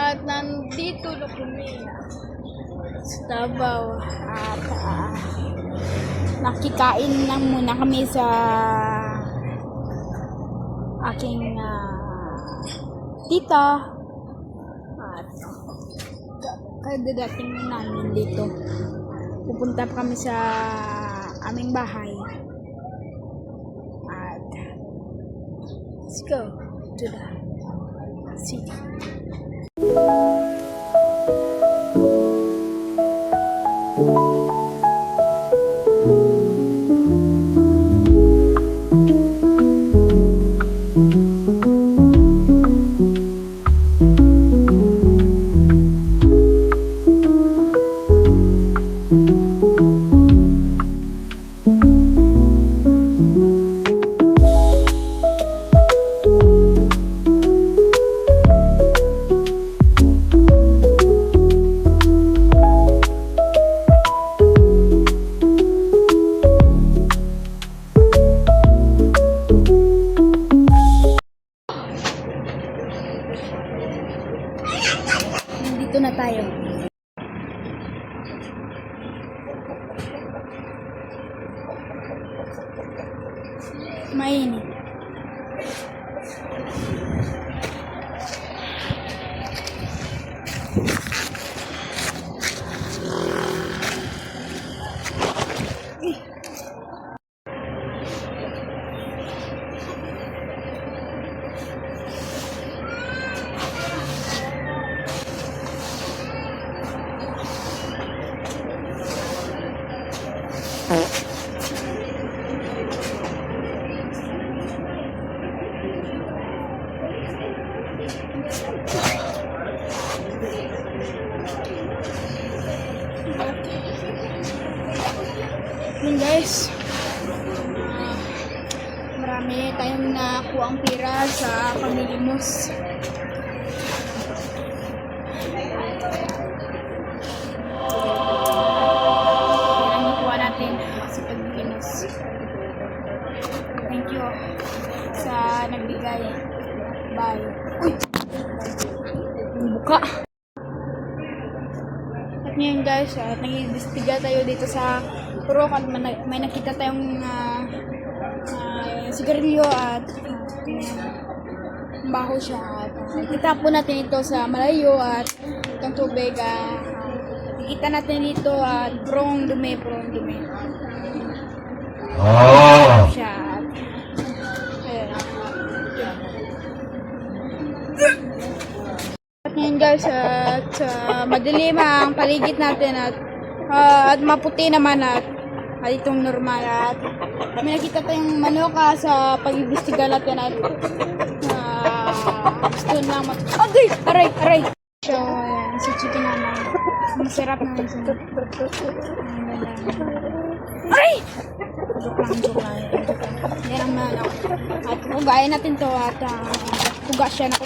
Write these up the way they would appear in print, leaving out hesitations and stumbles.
At nandito na kami sa Davao. At nakikain lang muna kami sa aking tita. At kadadating namin dito. Pupunta pa kami sa aming bahay. At let's go to the city. Dito na tayo. Mainit. Yun guys, marami tayong nakuha ang pira sa pamilimos. Yan ang nakuha natin sa pamilimos. Thank you sa nagbigay. Bye. Uy! Yung buka. At ngayon guys, nag-iimbestiga tayo dito sa Purok at may nakita tayong sigarilyo at baho siya. At itapon natin ito sa malayo at itong tubig. Ikita natin dito at prong dumi. Siya. Ayan. At ngayon guys, at madilim ang paligid natin at maputi naman at itong normal at may nakita tayong manok sa pag-imbestiga natin at gusto lang aray so ayan si chicken naman masarap naman siya aray joke lang yan ang manok at hugayin natin to at huga siya na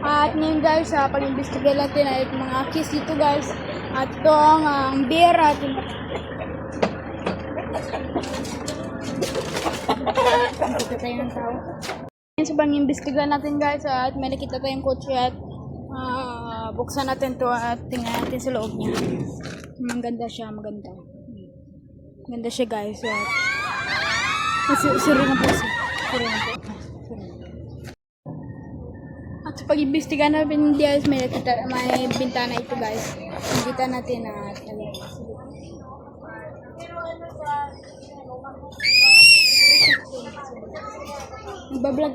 at ngayon guys sa pag-imbestiga natin ay mga kiss dito guys at ito ang beer at nakita tayo ng tao. Sa pang-imbestiga natin guys at may nakita tayong kotse at buksan natin to at tingnan natin sa loob niya. Maganda siya, maganda. Maganda siya guys. Sorry na po. At sa pag-imbestiga natin guys may bintana ito guys. Nakita natin at nagbablog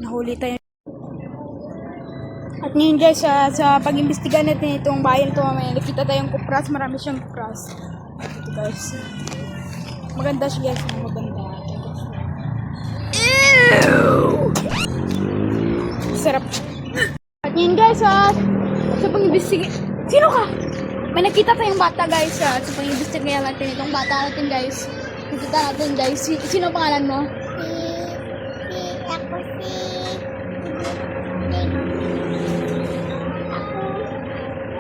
nahuli tayo. At ngayon guys sa pag-imbestiga natin itong bayan to may nakita tayong kupras, marami siyang kupras ito guys, maganda siya guys, maganda. Ew! Sarap. At ngayon guys sa pag-imbestiga, sino ka? May nakita tayong bata guys sa pag-imbestiga natin itong bata natin guys. Nakita natin guys, sino pangalan mo?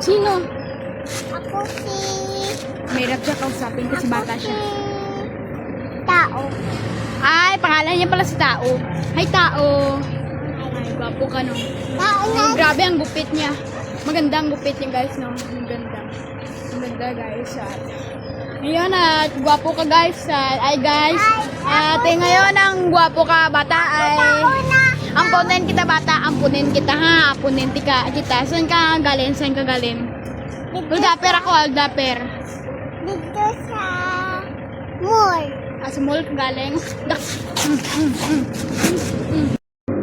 Sino? Ako si... Mahirap siya kausapin kasi bata siya. Tao. Ay, pangalan niya pala si Tao. Hi, Tao. ka, no? Nauna. Grabe ang gupit niya. Maganda ang gupit niya, guys, no? Maganda. Maganda, guys. At ngayon, at gwapo ka, guys. Ay, guys. At ngayon, ang gwapo ka, bata, ay... Nauna. Ampunin kita, bata. Ampunin kita, ha? Ampunin kita. Saan ka galing? Saan ka galing? Aldaper ako, aldaper. Dito sa mall. Sa mall ka galing.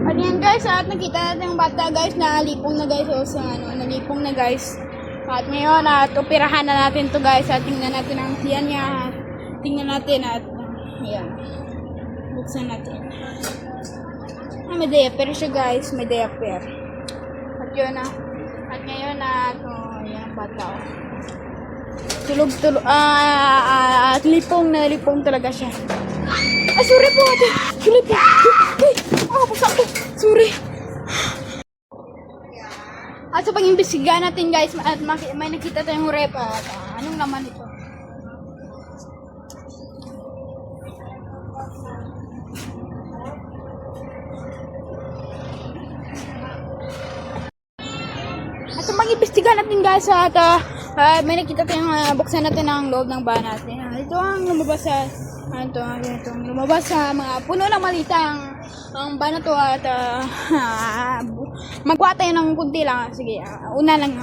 At yan, guys, at nakita natin yung bata, guys, nalipong na, guys. O, sa ano, nalipong na, guys. At ngayon, at operahan na natin to, guys. At tingnan natin ang tiyan niya. Tingnan natin at, ayan. Buksan natin. May diaper siya, guys. May diaper. At yun, at ngayon, at, yan ang bata, oh. Tulog, at lipong talaga siya. Sorry po, ate. Sorry po. Ay, pasak ko. Sorry. At sa pag-imbestiga natin, guys, at may nakita tayong rep. At anong naman ito? At sa pag-imbestiga natin, guys, at may nakita tayong buksan natin ang loob ng bahay natin. Ito ang lumabas sa lumabas sa mga puno ng malita ang bahay na to. At magkuha tayo ng kunti lang. Sige, una lang.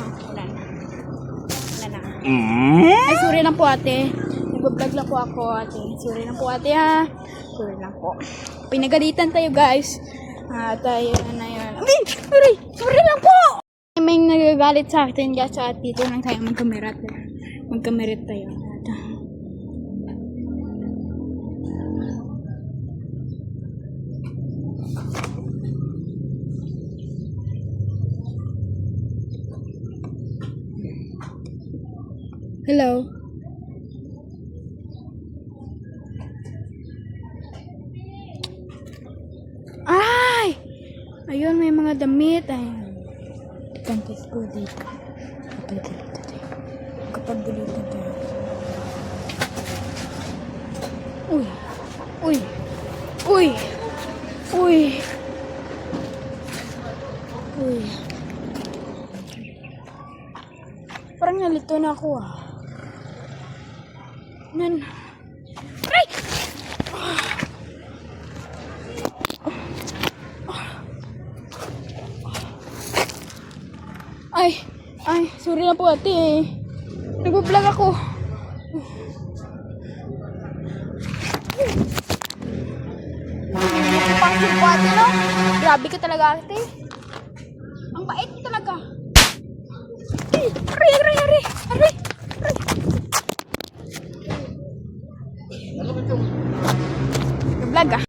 Ay, sorry lang po, ate. Nag-vlog lang po ako, ate. Sorry lang po, ate, ha. Sorry lang po. Pinagalitan tayo, guys. Tayo na yun. Ay, sorry lang po. May nagagalit sa atin, guys, at dito lang tayo magkamerat tayo. Hello. Ay! Ayun, may mga damit. Ayun. Kantis ko dito. Kapag dilitan tayo. Uy. Parang nalito na ako, Aray! Ay, sorry na po, ate. Nag-vlog ako. Pangsil po, ate, no? Grabe ka talaga, ate. Ang bait mo talaga. Aray! Nag-vlog,